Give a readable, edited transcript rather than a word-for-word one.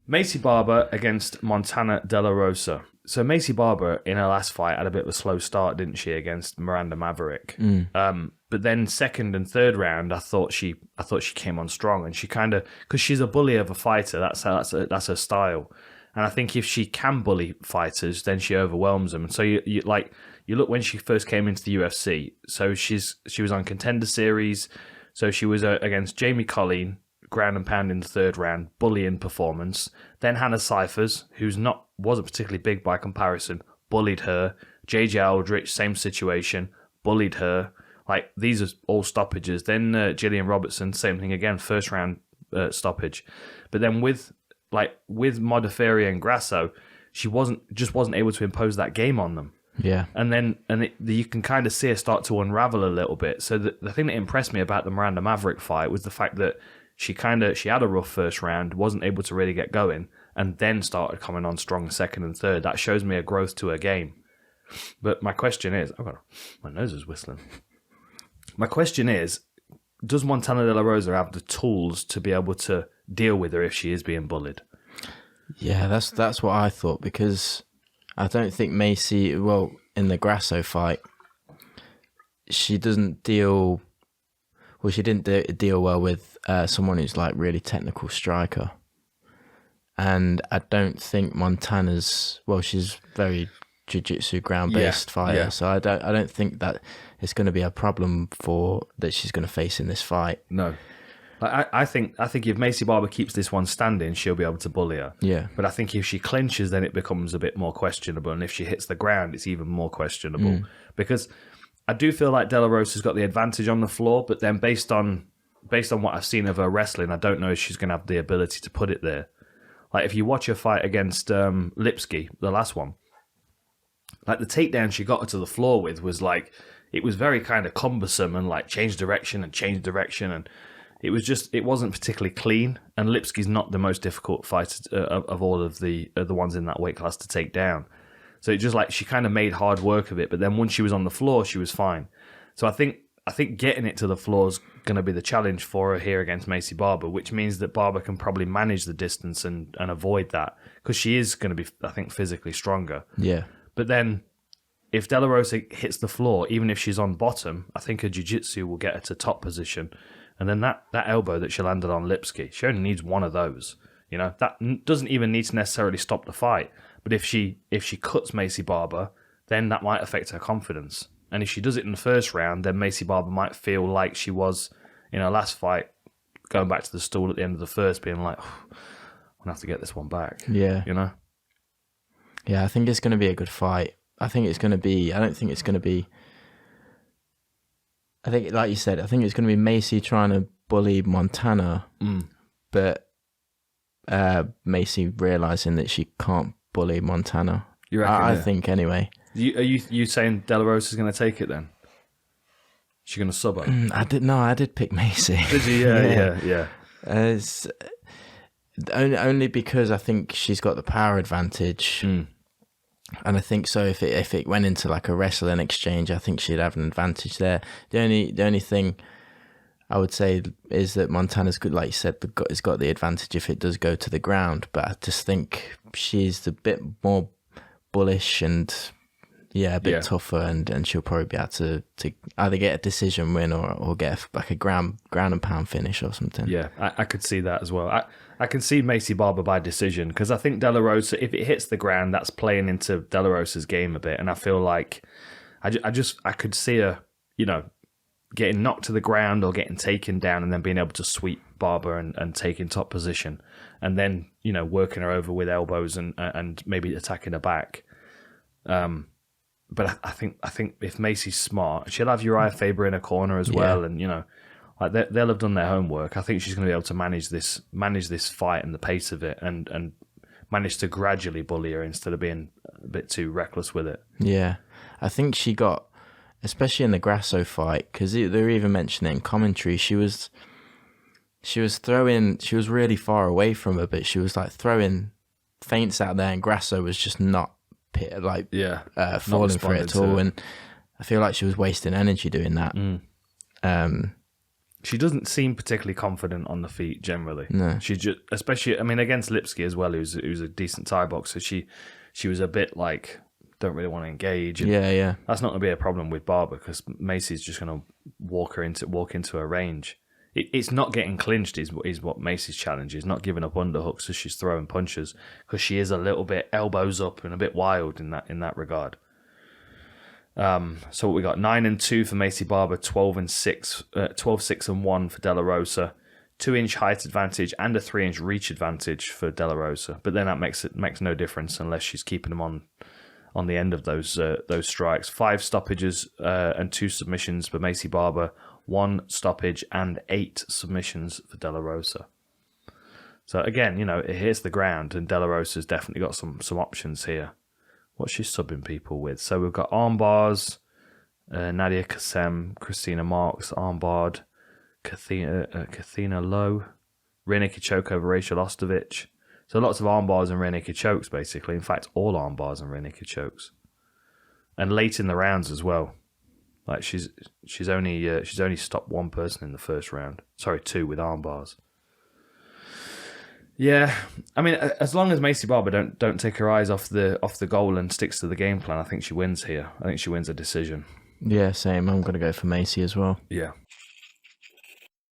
Maycee Barber against Montana De La Rosa. So Maycee Barber in her last fight had a bit of a slow start, didn't she, against Miranda Maverick? But then second and third round, I thought she came on strong, and she kind of, because she's a bully of a fighter, that's her style. And I think if she can bully fighters, then she overwhelms them. And so you look when she first came into the UFC. So she was on Contender Series. So she was against Jamie Colleen, ground and pound in the third round, bullying performance. Then Hannah Cyphers, who's wasn't particularly big by comparison, bullied her. JJ Aldrich, same situation, bullied her. Like, these are all stoppages. Then Gillian Robertson, same thing again, first round stoppage. But then with Modafferi and Grasso, she wasn't able to impose that game on them. Yeah. And you can kind of see her start to unravel a little bit. So the thing that impressed me about the Miranda Maverick fight was the fact that she had a rough first round, wasn't able to really get going, and then started coming on strong second and third. That shows me a growth to her game. But my question is, my nose is whistling. My question is, does Montana De La Rosa have the tools to be able to deal with her if she is being bullied? Yeah, that's what I thought, because I don't think Maycee, well, in the Grasso fight, she didn't deal well with someone who's like really technical striker. And I don't think Montana's, well, she's very jiu-jitsu ground-based fighter, yeah. so I don't think that it's going to be a problem that she's going to face in this fight. No. I think if Maycee Barber keeps this one standing, she'll be able to bully her. Yeah. But I think if she clinches, then it becomes a bit more questionable. And if she hits the ground, it's even more questionable. Because I do feel like De La Rosa's got the advantage on the floor, but then based on what I've seen of her wrestling, I don't know if she's going to have the ability to put it there. Like, if you watch her fight against Lipsky, the last one, like, the takedown she got her to the floor with was like, it was very kind of cumbersome and like change direction, and it wasn't particularly clean. And Lipsky's not the most difficult fighter of all of the ones in that weight class to take down. So it just like, she kind of made hard work of it, but then once she was on the floor, she was fine. So I think getting it to the floor is going to be the challenge for her here against Maycee Barber, which means that Barber can probably manage the distance and avoid that, because she is going to be, I think, physically stronger. Yeah. But then if De La Rosa hits the floor, even if she's on bottom, I think her jiu-jitsu will get her to top position. And then that elbow that she landed on Lipsky, she only needs one of those. You know, that doesn't even need to necessarily stop the fight. But if she cuts Maycee Barber, then that might affect her confidence. And if she does it in the first round, then Maycee Barber might feel like she was in her last fight, going back to the stool at the end of the first, being like, I'm going to have to get this one back. Yeah. You know? Yeah, I think it's going to be a good fight. I think, like you said, I think it's going to be Maycee trying to bully Montana, but Maycee realising that she can't bully Montana. You reckon? I think, anyway. Are you saying De La Rosa's going to take it then? She's going to sub her? I did pick Maycee. Did you? Yeah. It's only because I think she's got the power advantage. And I think so. If it went into like a wrestling exchange, I think she'd have an advantage there. The only thing I would say is that Montana's good, like you said, has got the advantage if it does go to the ground. But I just think she's a bit more bullish and a bit tougher, and she'll probably be able to either get a decision win or get like a ground and pound finish or something. Yeah, I could see that as well. I can see Maycee Barber by decision, because I think De La Rosa, if it hits the ground, that's playing into De La Rosa's game a bit, and I feel like I could see her, getting knocked to the ground or getting taken down, and then being able to sweep Barber and take in top position, and then working her over with elbows and maybe attacking her back. But I think if Maycee's smart, she'll have Uriah Faber in her corner as well, and like they'll have done their homework. I think she's going to be able to manage this fight and the pace of it, and manage to gradually bully her instead of being a bit too reckless with it. Yeah, I think she got, especially in the Grasso fight, because they were even mentioning in commentary, she was really far away from her, but she was like throwing feints out there, and Grasso was just not falling for it at all, and I feel like she was wasting energy doing that. She doesn't seem particularly confident on the feet generally. No. She just, especially, I mean, against Lipsky as well, who's a decent Thai boxer. She was a bit like, don't really want to engage. And yeah. That's not going to be a problem with Barber because Maycee's just going to walk into her range. It's not getting clinched is what Maycee's challenge is, not giving up underhooks as she's throwing punches, because she is a little bit elbows up and a bit wild in that regard. So what we got, 9-2 for Maycee Barber, 12-6-1 for De La Rosa, 2-inch height advantage and a 3-inch reach advantage for De La Rosa. But then that makes no difference unless she's keeping them on the end of those strikes. 5 stoppages and 2 submissions for Maycee Barber, 1 stoppage and 8 submissions for De La Rosa. So again, it hits the ground, and De La Rosa's definitely got some options here. What's she subbing people with? So we've got arm bars, Nadia Kassem, Christina Marks, armbarred, Kathina Lowe, rear naked choke over Rachel Ostovich. So lots of arm bars and rear naked chokes, basically. In fact, all arm bars and rear naked chokes, and late in the rounds as well. Like she's only stopped 1 person in the first round. Sorry, 2 with arm bars. Yeah, I mean, as long as Maycee Barber don't take her eyes off the goal and sticks to the game plan, I think she wins here. I think she wins a decision. Yeah, same. I'm going to go for Maycee as well. Yeah.